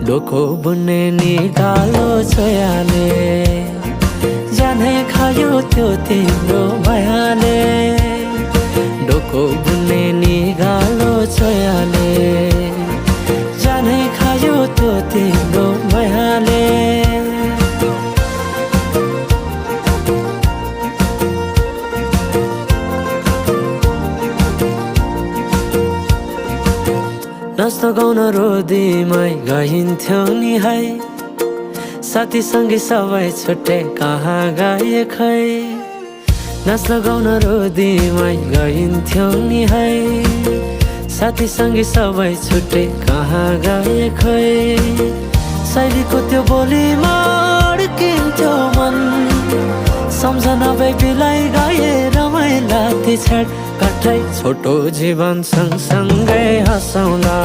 डोको बुन्ने निकालो छोयाले जानै खायो त्यो तिम्रो मायाले डोको बुन्ने निकालो छोयाले जानै खायो त्यो तिम्रो मायाले नाच्न गाउन रोदीमै गइन्थ्यौ नि है साथीसँगै सबै छुट्टै कहाँ गए खै नाच्न गाउन रोदीमै गइन्थ्यौ नि है साथीसँगै सबै छुट्टै कहाँ गए खै शैलीको त्यो बोलीमा अड्किन्थ्यो मन सम्झना बेबीलाई गाए रमाइला ती छेड काठै छोटो जीवन सँगसँगै हँसौँला।